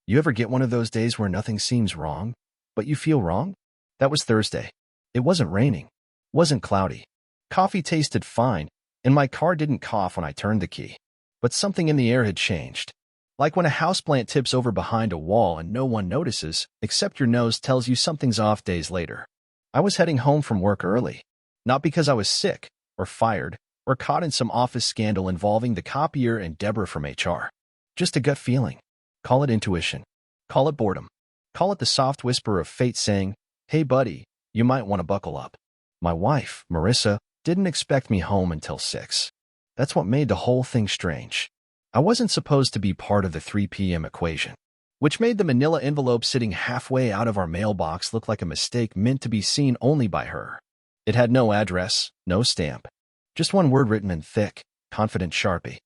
You ever get one of those days where nothing seems wrong, but you feel wrong? That was Thursday. It wasn't raining. Wasn't cloudy. Coffee tasted fine, and my car didn't cough when I turned the key. But something in the air had changed. Like when a houseplant tips over behind a wall and no one notices, except your nose tells you something's off days later. I was heading home from work early. Not because I was sick, or fired, or caught in some office scandal involving the copier and Deborah from HR. Just a gut feeling. Call it intuition. Call it boredom. Call it the soft whisper of fate saying, "Hey buddy, you might want to buckle up." My wife, Marissa, didn't expect me home until 6. That's what made the whole thing strange. I wasn't supposed to be part of the 3 p.m. equation, which made the manila envelope sitting halfway out of our mailbox look like a mistake meant to be seen only by her. It had no address, no stamp. Just one word written in thick, confident Sharpie.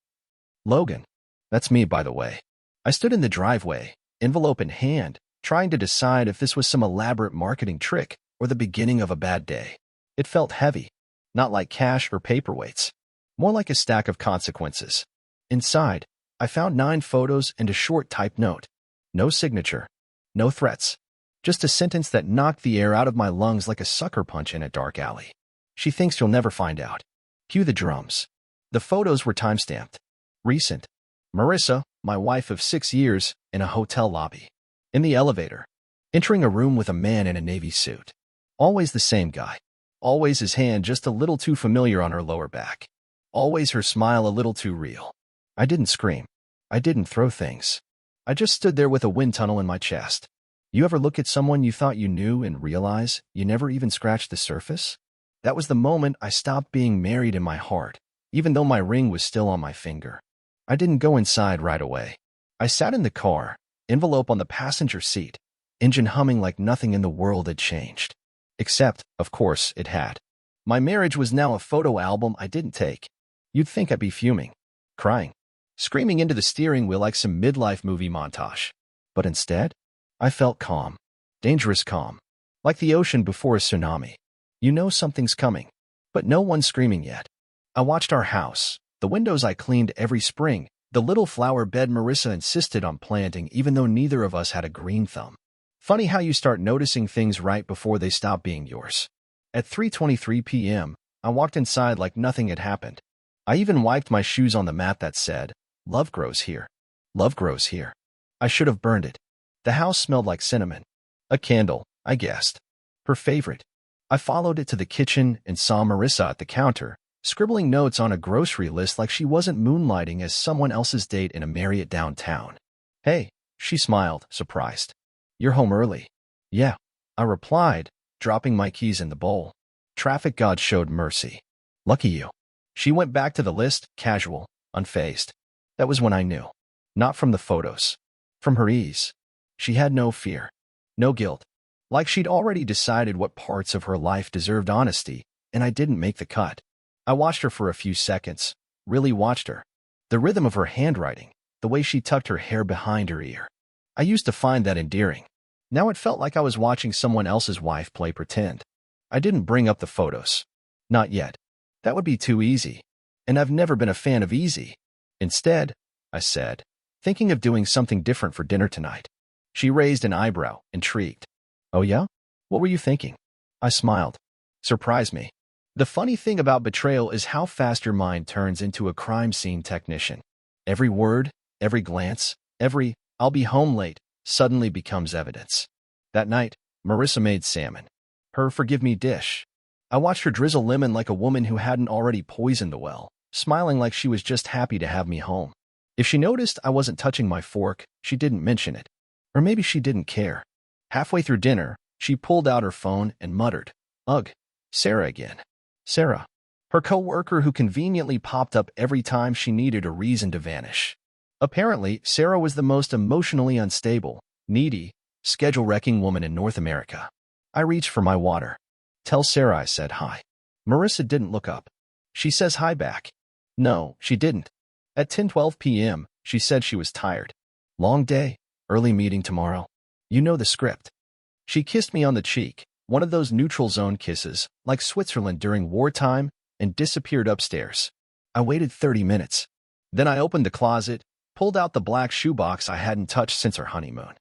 Logan. That's me, by the way. I stood in the driveway, envelope in hand, trying to decide if this was some elaborate marketing trick or the beginning of a bad day. It felt heavy, not like cash or paperweights, more like a stack of consequences. Inside, I found 9 photos and a short typed note. No signature, no threats, just a sentence that knocked the air out of my lungs like a sucker punch in a dark alley. She thinks you'll never find out. Cue the drums. The photos were timestamped. Recent. Marissa, my wife of 6 years, in a hotel lobby. In the elevator. Entering a room with a man in a navy suit. Always the same guy. Always his hand just a little too familiar on her lower back. Always her smile a little too real. I didn't scream. I didn't throw things. I just stood there with a wind tunnel in my chest. You ever look at someone you thought you knew and realize you never even scratched the surface? That was the moment I stopped being married in my heart, even though my ring was still on my finger. I didn't go inside right away. I sat in the car, envelope on the passenger seat, engine humming like nothing in the world had changed. Except, of course, it had. My marriage was now a photo album I didn't take. You'd think I'd be fuming, crying, screaming into the steering wheel like some midlife movie montage. But instead, I felt calm, dangerous calm, like the ocean before a tsunami. You know something's coming, but no one's screaming yet. I watched our house, the windows I cleaned every spring, the little flower bed Marissa insisted on planting even though neither of us had a green thumb. Funny how you start noticing things right before they stop being yours. At 3:23 p.m., I walked inside like nothing had happened. I even wiped my shoes on the mat that said, "Love grows here. Love grows here." I should have burned it. The house smelled like cinnamon. A candle, I guessed. Her favorite. I followed it to the kitchen and saw Marissa at the counter, scribbling notes on a grocery list like she wasn't moonlighting as someone else's date in a Marriott downtown. "Hey," she smiled, surprised. "You're home early." "Yeah," I replied, dropping my keys in the bowl. Traffic god showed mercy. "Lucky you." She went back to the list, casual, unfazed. That was when I knew. Not from the photos. From her ease. She had no fear. No guilt. Like she'd already decided what parts of her life deserved honesty, and I didn't make the cut. I watched her for a few seconds. Really watched her. The rhythm of her handwriting. The way she tucked her hair behind her ear. I used to find that endearing. Now it felt like I was watching someone else's wife play pretend. I didn't bring up the photos. Not yet. That would be too easy. And I've never been a fan of easy. Instead, I said, thinking of doing something different for dinner tonight. She raised an eyebrow, intrigued. "Oh yeah? What were you thinking?" I smiled. "Surprise me." The funny thing about betrayal is how fast your mind turns into a crime scene technician. Every word, every glance, every "I'll be home late" suddenly becomes evidence. That night, Marissa made salmon. Her forgive me dish. I watched her drizzle lemon like a woman who hadn't already poisoned the well, smiling like she was just happy to have me home. If she noticed I wasn't touching my fork, she didn't mention it. Or maybe she didn't care. Halfway through dinner, she pulled out her phone and muttered, "Ugh, Sarah again." Sarah. Her coworker who conveniently popped up every time she needed a reason to vanish. Apparently, Sarah was the most emotionally unstable, needy, schedule-wrecking woman in North America. I reached for my water. "Tell Sarah I said hi." Marissa didn't look up. "She says hi back." No, she didn't. At 10:12 p.m., she said she was tired. "Long day, early meeting tomorrow. You know the script." She kissed me on the cheek, one of those neutral zone kisses, like Switzerland during wartime, and disappeared upstairs. I waited 30 minutes. Then I opened the closet, pulled out the black shoebox I hadn't touched since our honeymoon.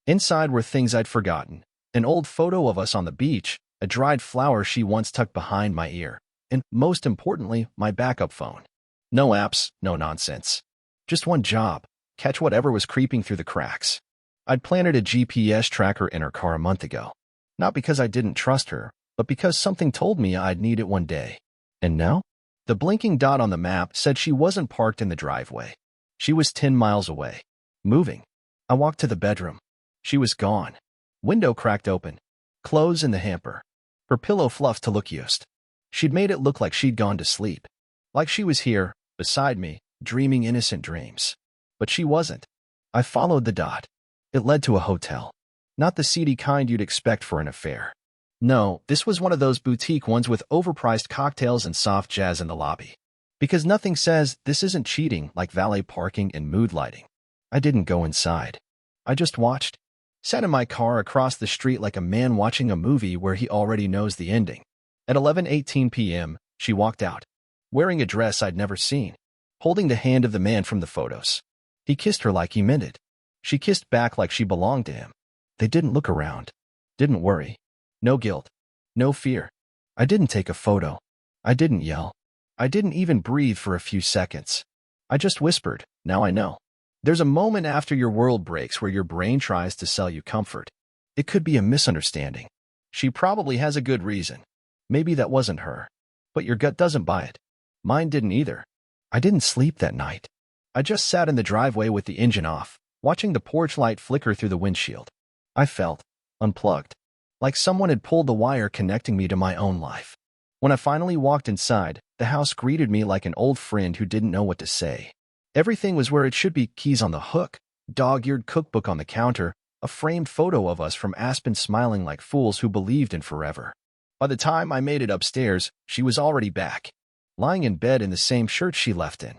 Inside were things I'd forgotten, an old photo of us on the beach, a dried flower she once tucked behind my ear, and, most importantly, my backup phone. No apps, no nonsense. Just one job, catch whatever was creeping through the cracks. I'd planted a GPS tracker in her car a month ago. Not because I didn't trust her, but because something told me I'd need it one day. And now? The blinking dot on the map said she wasn't parked in the driveway. She was 10 miles away. Moving. I walked to the bedroom. She was gone. Window cracked open. Clothes in the hamper. Her pillow fluffed to look used. She'd made it look like she'd gone to sleep. Like she was here, beside me, dreaming innocent dreams. But she wasn't. I followed the dot. It led to a hotel. Not the seedy kind you'd expect for an affair. No, this was one of those boutique ones with overpriced cocktails and soft jazz in the lobby. Because nothing says this isn't cheating like valet parking and mood lighting. I didn't go inside. I just watched. Sat in my car across the street like a man watching a movie where he already knows the ending. At 11:18 p.m., she walked out, wearing a dress I'd never seen, holding the hand of the man from the photos. He kissed her like he meant it. She kissed back like she belonged to him. They didn't look around. Didn't worry. No guilt. No fear. I didn't take a photo. I didn't yell. I didn't even breathe for a few seconds. I just whispered, now I know. There's a moment after your world breaks where your brain tries to sell you comfort. It could be a misunderstanding. She probably has a good reason. Maybe that wasn't her. But your gut doesn't buy it. Mine didn't either. I didn't sleep that night. I just sat in the driveway with the engine off, watching the porch light flicker through the windshield. I felt unplugged, like someone had pulled the wire connecting me to my own life. When I finally walked inside, the house greeted me like an old friend who didn't know what to say. Everything was where it should be: keys on the hook, dog-eared cookbook on the counter, a framed photo of us from Aspen smiling like fools who believed in forever. By the time I made it upstairs, she was already back, lying in bed in the same shirt she left in.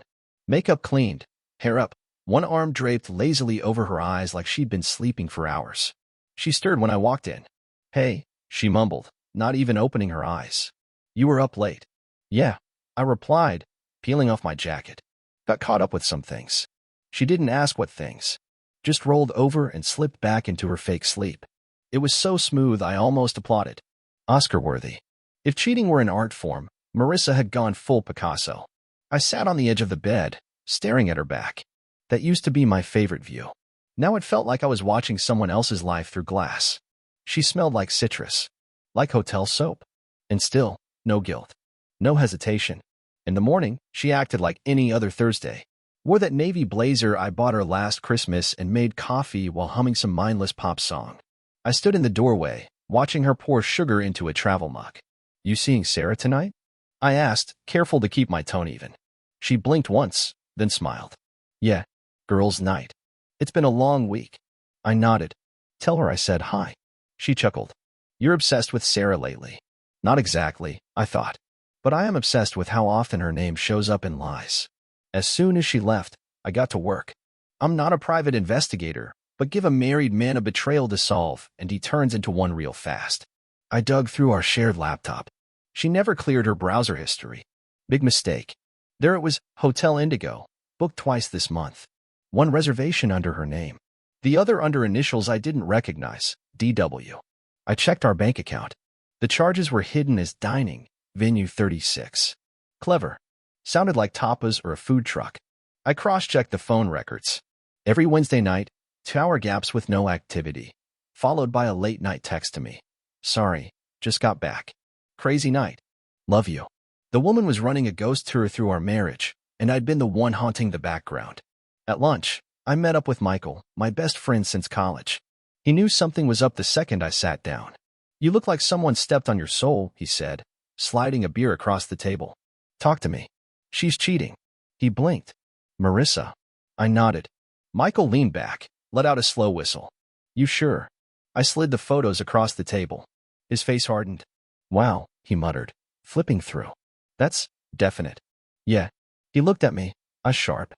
Makeup cleaned, hair up, one arm draped lazily over her eyes like she'd been sleeping for hours. She stirred when I walked in. "Hey," she mumbled, not even opening her eyes. "You were up late." "Yeah," I replied, peeling off my jacket. Got caught up with some things. She didn't ask what things. Just rolled over and slipped back into her fake sleep. It was so smooth I almost applauded. Oscar-worthy. If cheating were an art form, Marissa had gone full Picasso. I sat on the edge of the bed, staring at her back. That used to be my favorite view. Now it felt like I was watching someone else's life through glass. She smelled like citrus, like hotel soap. And still, no guilt. No hesitation. In the morning, she acted like any other Thursday. Wore that navy blazer I bought her last Christmas and made coffee while humming some mindless pop song. I stood in the doorway, watching her pour sugar into a travel mug. "You seeing Sarah tonight?" I asked, careful to keep my tone even. She blinked once, then smiled. "Yeah, girls' night. It's been a long week." I nodded. "Tell her I said hi." She chuckled. "You're obsessed with Sarah lately." Not exactly, I thought. But I am obsessed with how often her name shows up in lies. As soon as she left, I got to work. I'm not a private investigator, but give a married man a betrayal to solve, and he turns into one real fast. I dug through our shared laptop. She never cleared her browser history. Big mistake. There it was, Hotel Indigo, booked twice this month. One reservation under her name. The other under initials I didn't recognize, DW. I checked our bank account. The charges were hidden as dining, venue 36. Clever. Sounded like tapas or a food truck. I cross-checked the phone records. Every Wednesday night, 2-hour gaps with no activity, followed by a late-night text to me. "Sorry, just got back. Crazy night. Love you." The woman was running a ghost tour through our marriage, and I'd been the one haunting the background. At lunch, I met up with Michael, my best friend since college. He knew something was up the second I sat down. "You look like someone stepped on your soul," he said, sliding a beer across the table. "Talk to me." "She's cheating." He blinked. "Marissa." I nodded. Michael leaned back, let out a slow whistle. "You sure?" I slid the photos across the table. His face hardened. "Wow," he muttered, flipping through. "That's definite." "Yeah." He looked at me, eyes sharp.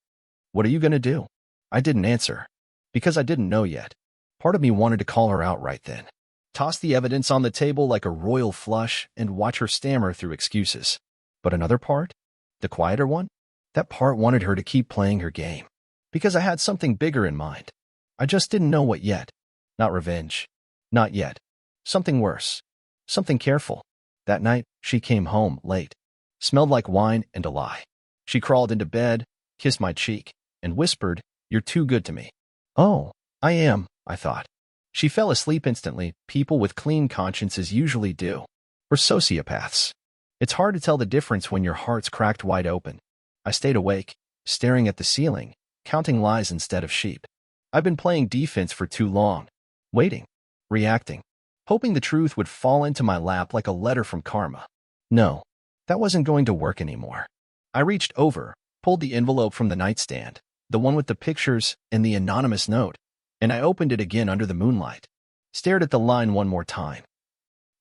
"What are you gonna do?" I didn't answer, because I didn't know yet. Part of me wanted to call her out right then. Toss the evidence on the table like a royal flush and watch her stammer through excuses. But another part, the quieter one, that part wanted her to keep playing her game. Because I had something bigger in mind. I just didn't know what yet. Not revenge. Not yet. Something worse. Something careful. That night, she came home late. Smelled like wine and a lie. She crawled into bed, kissed my cheek, and whispered, "You're too good to me." Oh, I am, I thought. She fell asleep instantly. People with clean consciences usually do. We're sociopaths. It's hard to tell the difference when your heart's cracked wide open. I stayed awake, staring at the ceiling, counting lies instead of sheep. I've been playing defense for too long. Waiting. Reacting. Hoping the truth would fall into my lap like a letter from karma. No, that wasn't going to work anymore. I reached over, pulled the envelope from the nightstand, the one with the pictures and the anonymous note, and I opened it again under the moonlight. Stared at the line one more time.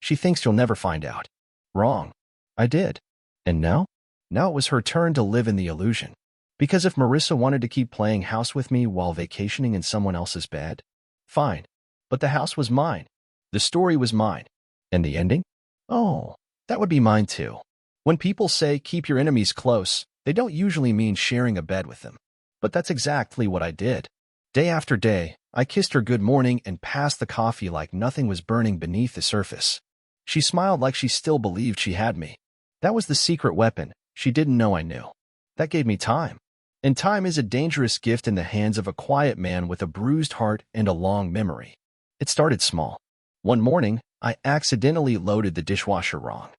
She thinks you'll never find out. Wrong. I did. And now? Now it was her turn to live in the illusion. Because if Marissa wanted to keep playing house with me while vacationing in someone else's bed, fine. But the house was mine. The story was mine. And the ending? Oh, that would be mine too. When people say keep your enemies close, they don't usually mean sharing a bed with them. But that's exactly what I did. Day after day, I kissed her good morning and passed the coffee like nothing was burning beneath the surface. She smiled like she still believed she had me. That was the secret weapon she didn't know I knew. That gave me time. And time is a dangerous gift in the hands of a quiet man with a bruised heart and a long memory. It started small. One morning, I accidentally loaded the dishwasher wrong.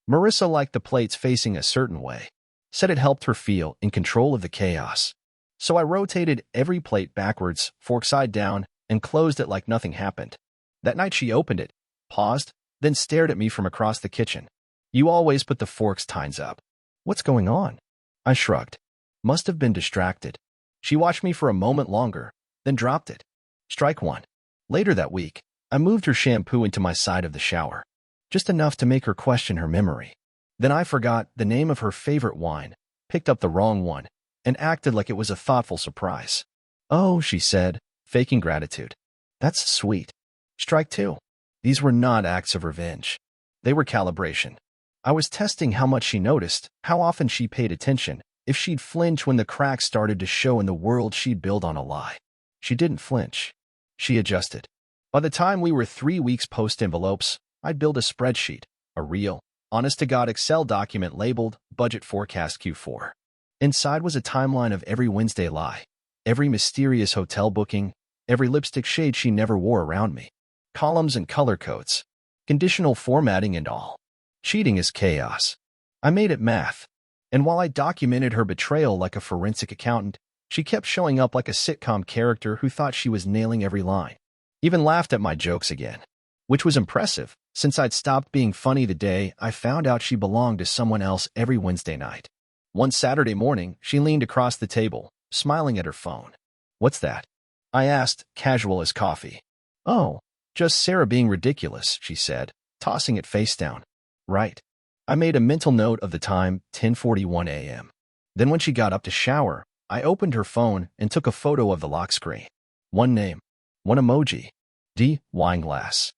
Marissa liked the plates facing a certain way. Said it helped her feel in control of the chaos. So I rotated every plate backwards, fork side down, and closed it like nothing happened. That night she opened it, paused, then stared at me from across the kitchen. "You always put the forks tines up. What's going on?" I shrugged. Must have been distracted. She watched me for a moment longer, then dropped it. Strike one. Later that week, I moved her shampoo into my side of the shower. Just enough to make her question her memory. Then I forgot the name of her favorite wine, picked up the wrong one, and acted like it was a thoughtful surprise. "Oh," she said, faking gratitude. "That's sweet." Strike two. These were not acts of revenge. They were calibration. I was testing how much she noticed, how often she paid attention, if she'd flinch when the cracks started to show in the world she'd built on a lie. She didn't flinch. She adjusted. By the time we were 3 weeks post-envelopes, I'd built a spreadsheet, a real, honest-to-God Excel document labeled Budget Forecast Q4. Inside was a timeline of every Wednesday lie, every mysterious hotel booking, every lipstick shade she never wore around me, columns and color codes, conditional formatting and all. Cheating is chaos. I made it math. And while I documented her betrayal like a forensic accountant, she kept showing up like a sitcom character who thought she was nailing every line. Even laughed at my jokes again. Which was impressive, since I'd stopped being funny the day I found out she belonged to someone else every Wednesday night. One Saturday morning, she leaned across the table, smiling at her phone. "What's that?" I asked, casual as coffee. "Oh, just Sarah being ridiculous," she said, tossing it face down. "Right." I made a mental note of the time, 10:41 a.m. Then when she got up to shower, I opened her phone and took a photo of the lock screen. One name, one emoji, D. Wineglass.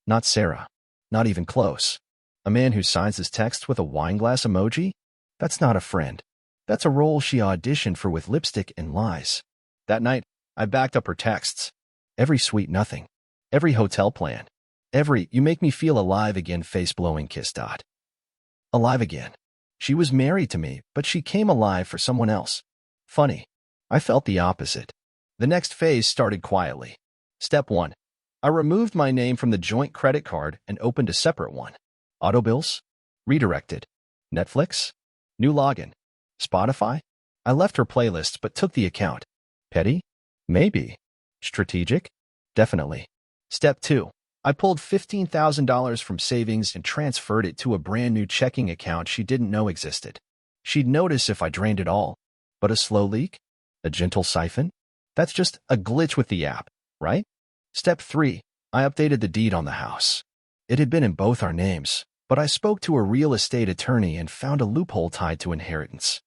Not Sarah. Not even close. A man who signs his text with a wineglass emoji? That's not a friend. That's a role she auditioned for with lipstick and lies. That night, I backed up her texts. Every sweet nothing. Every hotel plan. Every "you make me feel alive again" face-blowing kiss dot. Alive again. She was married to me, but she came alive for someone else. Funny. I felt the opposite. The next phase started quietly. Step 1. I removed my name from the joint credit card and opened a separate one. Auto bills? Redirected. Netflix? New login. Spotify? I left her playlists but took the account. Petty? Maybe. Strategic? Definitely. Step 2. I pulled $15,000 from savings and transferred it to a brand new checking account she didn't know existed. She'd notice if I drained it all. But a slow leak? A gentle siphon? That's just a glitch with the app, right? Step 3. I updated the deed on the house. It had been in both our names, but I spoke to a real estate attorney and found a loophole tied to inheritance.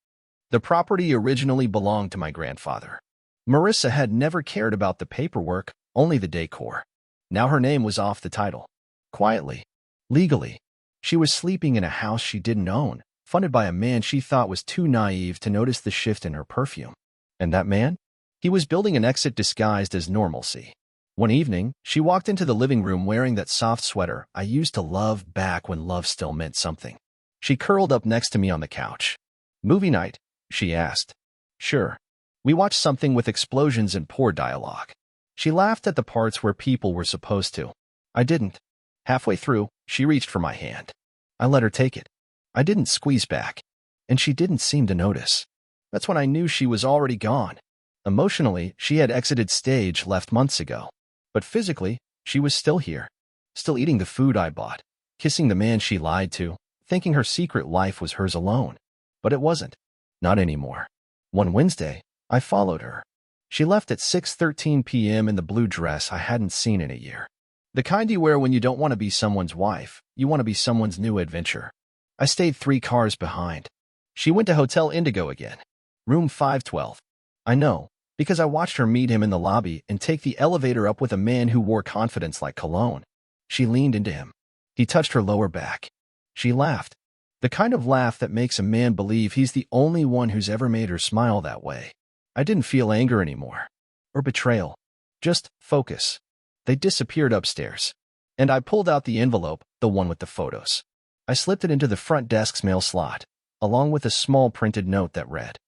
The property originally belonged to my grandfather. Marissa had never cared about the paperwork, only the decor. Now her name was off the title. Quietly. Legally. She was sleeping in a house she didn't own, funded by a man she thought was too naive to notice the shift in her perfume. And that man? He was building an exit disguised as normalcy. One evening, she walked into the living room wearing that soft sweater I used to love back when love still meant something. She curled up next to me on the couch. "Movie night?" she asked. "Sure." We watched something with explosions and poor dialogue. She laughed at the parts where people were supposed to. I didn't. Halfway through, she reached for my hand. I let her take it. I didn't squeeze back, and she didn't seem to notice. That's when I knew she was already gone. Emotionally, she had exited stage left months ago. But physically, she was still here. Still eating the food I bought, kissing the man she lied to, thinking her secret life was hers alone. But it wasn't. Not anymore. One Wednesday, I followed her. She left at 6:13 p.m. in the blue dress I hadn't seen in a year. The kind you wear when you don't want to be someone's wife, you want to be someone's new adventure. I stayed 3 cars behind. She went to Hotel Indigo again. Room 512. I know, because I watched her meet him in the lobby and take the elevator up with a man who wore confidence like cologne. She leaned into him. He touched her lower back. She laughed. The kind of laugh that makes a man believe he's the only one who's ever made her smile that way. I didn't feel anger anymore. Or betrayal. Just focus. They disappeared upstairs. And I pulled out the envelope, the one with the photos. I slipped it into the front desk's mail slot, along with a small printed note that read,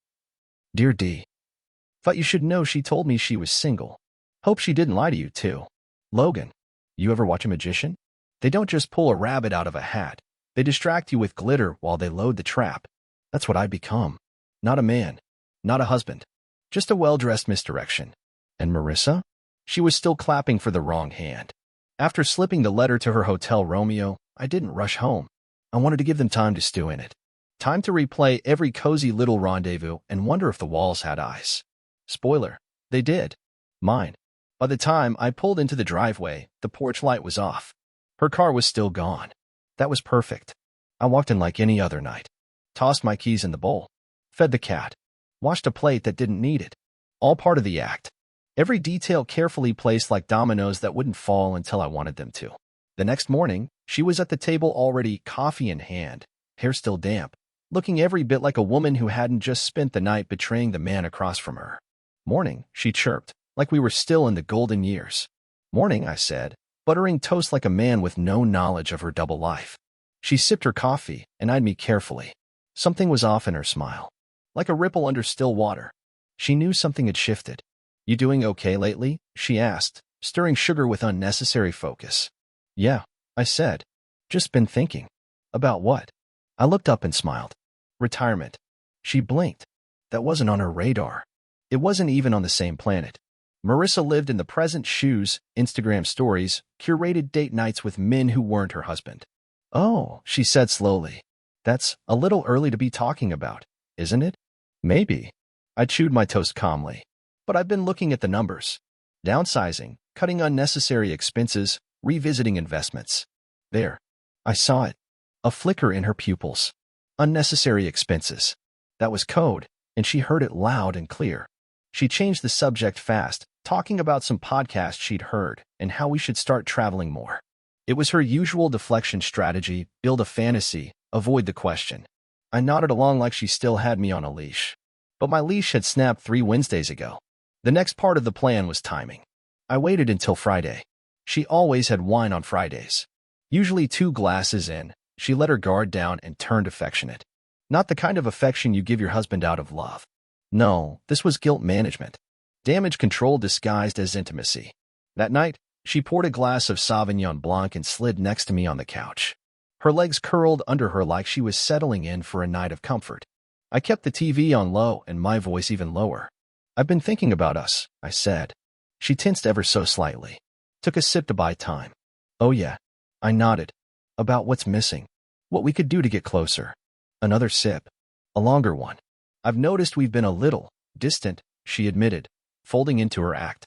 "Dear D. Thought you should know she told me she was single. Hope she didn't lie to you, too. Logan. You ever watch a magician? They don't just pull a rabbit out of a hat. They distract you with glitter while they load the trap. That's what I become. Not a man. Not a husband. Just a well-dressed misdirection." And Marissa? She was still clapping for the wrong hand. After slipping the letter to her Hotel Romeo, I didn't rush home. I wanted to give them time to stew in it. Time to replay every cozy little rendezvous and wonder if the walls had eyes. Spoiler, they did. Mine. By the time I pulled into the driveway, the porch light was off. Her car was still gone. That was perfect. I walked in like any other night. Tossed my keys in the bowl. Fed the cat. Washed a plate that didn't need it. All part of the act. Every detail carefully placed like dominoes that wouldn't fall until I wanted them to. The next morning, she was at the table already, coffee in hand, hair still damp, looking every bit like a woman who hadn't just spent the night betraying the man across from her. "Morning," she chirped, like we were still in the golden years. "Morning," I said, buttering toast like a man with no knowledge of her double life. She sipped her coffee and eyed me carefully. Something was off in her smile. Like a ripple under still water. She knew something had shifted. "You doing okay lately?" she asked, stirring sugar with unnecessary focus. "Yeah," I said. "Just been thinking." "About what?" I looked up and smiled. "Retirement." She blinked. That wasn't on her radar. It wasn't even on the same planet. Marissa lived in the present, shoes, Instagram stories, curated date nights with men who weren't her husband. "Oh," she said slowly. "That's a little early to be talking about, isn't it?" "Maybe." I chewed my toast calmly. "But I've been looking at the numbers. Downsizing, cutting unnecessary expenses, revisiting investments." There. I saw it. A flicker in her pupils. Unnecessary expenses. That was code, and she heard it loud and clear. She changed the subject fast, talking about some podcast she'd heard and how we should start traveling more. It was her usual deflection strategy, build a fantasy, avoid the question. I nodded along like she still had me on a leash. But my leash had snapped 3 Wednesdays ago. The next part of the plan was timing. I waited until Friday. She always had wine on Fridays. Usually 2 glasses in, she let her guard down and turned affectionate. Not the kind of affection you give your husband out of love. No, this was guilt management. Damage control disguised as intimacy. That night, she poured a glass of Sauvignon Blanc and slid next to me on the couch. Her legs curled under her like she was settling in for a night of comfort. I kept the TV on low and my voice even lower. "I've been thinking about us," I said. She tensed ever so slightly. Took a sip to buy time. "Oh yeah." I nodded. "About what's missing. What we could do to get closer." Another sip. A longer one. "I've noticed we've been a little distant," she admitted, folding into her act.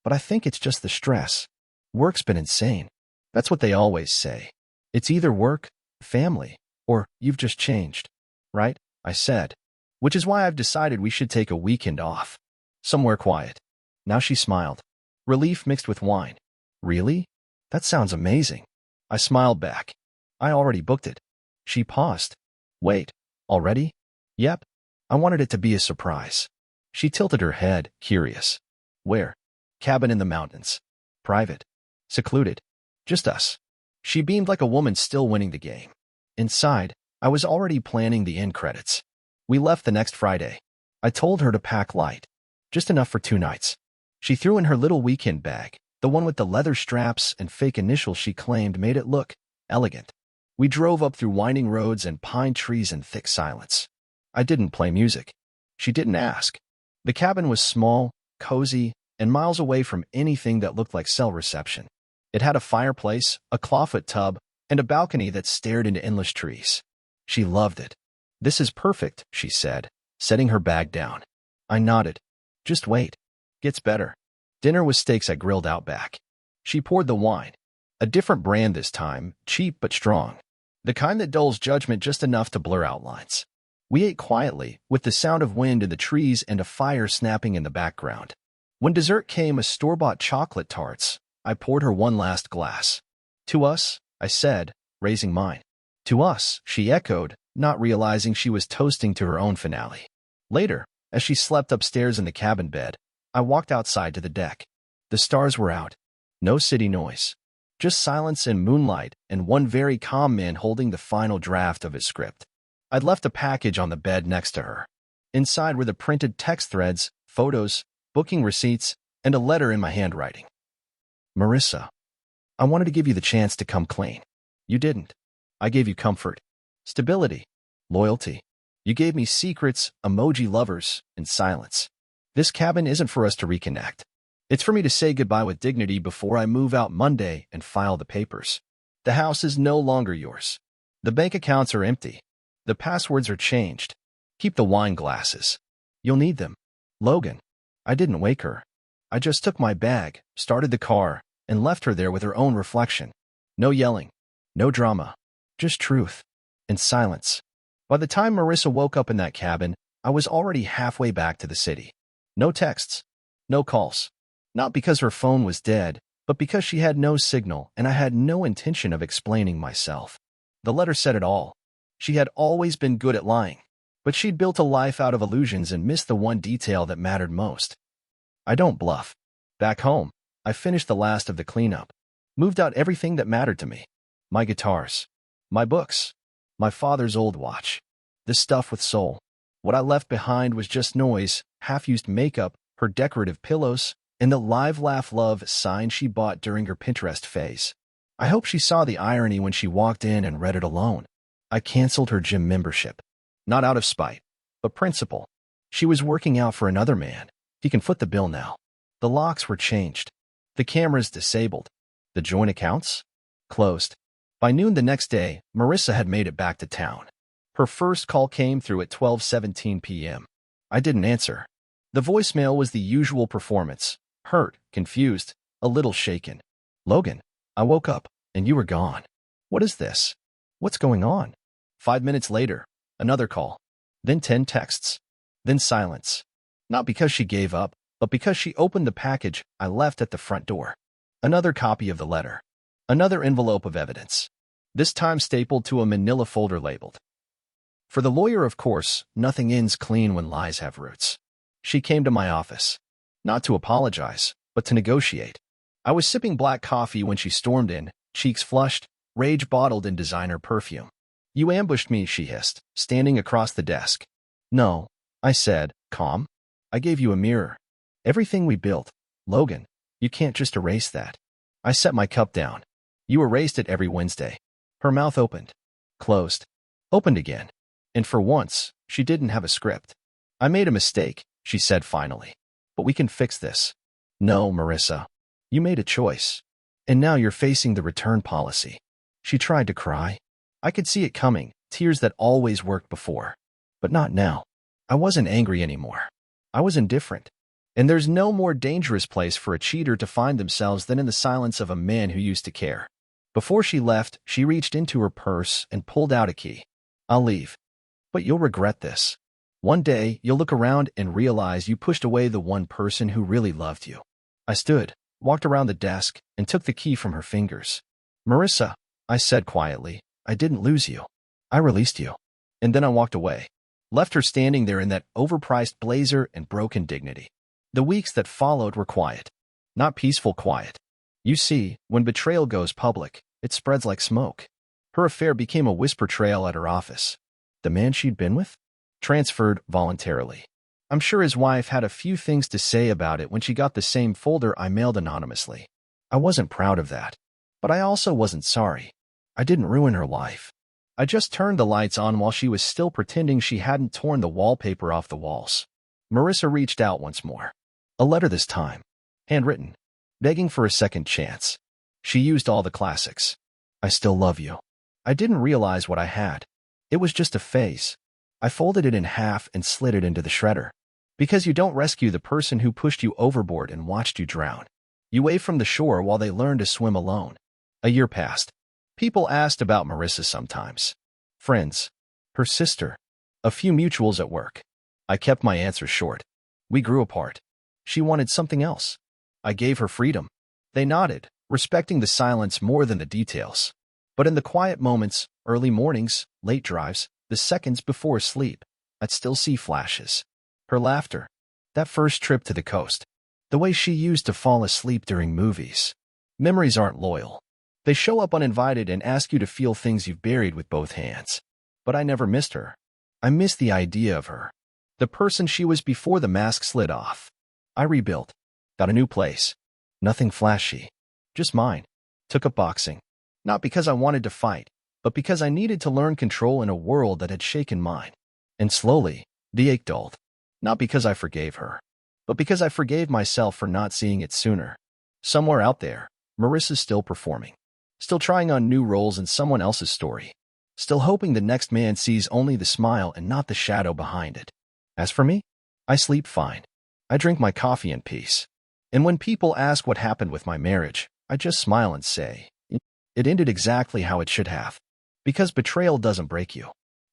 "But I think it's just the stress. Work's been insane. That's what they always say. It's either work, family, or you've just changed. Right?" I said. "Which is why I've decided we should take a weekend off. Somewhere quiet." Now she smiled. Relief mixed with wine. "Really? That sounds amazing." I smiled back. "I already booked it." She paused. "Wait, already?" "Yep. I wanted it to be a surprise." She tilted her head, curious. Where? Cabin in the mountains. Private. Secluded. Just us. She beamed like a woman still winning the game. Inside, I was already planning the end credits. We left the next Friday. I told her to pack light. Just enough for 2 nights. She threw in her little weekend bag, the one with the leather straps and fake initials she claimed made it look elegant. We drove up through winding roads and pine trees in thick silence. I didn't play music. She didn't ask. The cabin was small, cozy, and miles away from anything that looked like cell reception. It had a fireplace, a clawfoot tub, and a balcony that stared into endless trees. She loved it. This is perfect, she said, setting her bag down. I nodded. Just wait. Gets better. Dinner was steaks I grilled out back. She poured the wine. A different brand this time, cheap but strong. The kind that dulls judgment just enough to blur outlines. We ate quietly, with the sound of wind in the trees and a fire snapping in the background. When dessert came, a store-bought chocolate tarts, I poured her one last glass. To us, I said, raising mine. To us, she echoed, not realizing she was toasting to her own finale. Later, as she slept upstairs in the cabin bed, I walked outside to the deck. The stars were out. No city noise. Just silence and moonlight and one very calm man holding the final draft of his script. I'd left a package on the bed next to her. Inside were the printed text threads, photos, booking receipts, and a letter in my handwriting. Marissa, I wanted to give you the chance to come clean. You didn't. I gave you comfort, stability, loyalty. You gave me secrets, emoji lovers, and silence. This cabin isn't for us to reconnect. It's for me to say goodbye with dignity before I move out Monday and file the papers. The house is no longer yours. The bank accounts are empty. The passwords are changed. Keep the wine glasses. You'll need them. Logan. I didn't wake her. I just took my bag, started the car, and left her there with her own reflection. No yelling. No drama. Just truth. And silence. By the time Marissa woke up in that cabin, I was already halfway back to the city. No texts. No calls. Not because her phone was dead, but because she had no signal and I had no intention of explaining myself. The letter said it all. She had always been good at lying, but she'd built a life out of illusions and missed the one detail that mattered most. I don't bluff. Back home, I finished the last of the cleanup. Moved out everything that mattered to me. My guitars. My books. My father's old watch. The stuff with soul. What I left behind was just noise, half-used makeup, her decorative pillows, and the live laugh love sign she bought during her Pinterest phase. I hope she saw the irony when she walked in and read it alone. I canceled her gym membership. Not out of spite, but principle. She was working out for another man. He can foot the bill now. The locks were changed. The cameras disabled. The joint accounts? Closed. By noon the next day, Marissa had made it back to town. Her first call came through at 12:17 p.m. I didn't answer. The voicemail was the usual performance. Hurt, confused, a little shaken. Logan, I woke up, and you were gone. What is this? What's going on? 5 minutes later, another call. Then 10 texts. Then silence. Not because she gave up, but because she opened the package I left at the front door. Another copy of the letter. Another envelope of evidence. This time stapled to a manila folder labeled. For the lawyer, of course, nothing ends clean when lies have roots. She came to my office. Not to apologize, but to negotiate. I was sipping black coffee when she stormed in, cheeks flushed, rage bottled in designer perfume. You ambushed me, she hissed, standing across the desk. No, I said, calm. I gave you a mirror. Everything we built. Logan, you can't just erase that. I set my cup down. You erased it every Wednesday. Her mouth opened. Closed. Opened again. And for once, she didn't have a script. I made a mistake, she said finally. But we can fix this. No, Marissa. You made a choice. And now you're facing the return policy. She tried to cry. I could see it coming, tears that always worked before. But not now. I wasn't angry anymore. I was indifferent. And there's no more dangerous place for a cheater to find themselves than in the silence of a man who used to care. Before she left, she reached into her purse and pulled out a key. I'll leave. But you'll regret this. One day, you'll look around and realize you pushed away the one person who really loved you. I stood, walked around the desk, and took the key from her fingers. Marissa, I said quietly, I didn't lose you. I released you. And then I walked away. left her standing there in that overpriced blazer and broken dignity. The weeks that followed were quiet. Not peaceful quiet. You see, when betrayal goes public, it spreads like smoke. Her affair became a whisper trail at her office. The man she'd been with? Transferred voluntarily. I'm sure his wife had a few things to say about it when she got the same folder I mailed anonymously. I wasn't proud of that. But I also wasn't sorry. I didn't ruin her life. I just turned the lights on while she was still pretending she hadn't torn the wallpaper off the walls. Marissa reached out once more. A letter this time. Handwritten. Begging for a second chance. She used all the classics. I still love you. I didn't realize what I had. It was just a phase. I folded it in half and slid it into the shredder. Because you don't rescue the person who pushed you overboard and watched you drown. You wave from the shore while they learn to swim alone. A year passed. People asked about Marissa sometimes. Friends. Her sister. A few mutuals at work. I kept my answers short. We grew apart. She wanted something else. I gave her freedom. They nodded, respecting the silence more than the details. But in the quiet moments, early mornings, late drives, the seconds before sleep, I'd still see flashes. Her laughter. That first trip to the coast. The way she used to fall asleep during movies. Memories aren't loyal. They show up uninvited and ask you to feel things you've buried with both hands. But I never missed her. I missed the idea of her. The person she was before the mask slid off. I rebuilt. Got a new place. Nothing flashy. Just mine. Took up boxing. Not because I wanted to fight, but because I needed to learn control in a world that had shaken mine. And slowly, the ache dulled. Not because I forgave her, but because I forgave myself for not seeing it sooner. Somewhere out there, Marissa's still performing. Still trying on new roles in someone else's story. Still hoping the next man sees only the smile and not the shadow behind it. As for me, I sleep fine. I drink my coffee in peace. And when people ask what happened with my marriage, I just smile and say, it ended exactly how it should have. Because betrayal doesn't break you.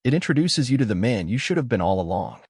It introduces you to the man you should have been all along.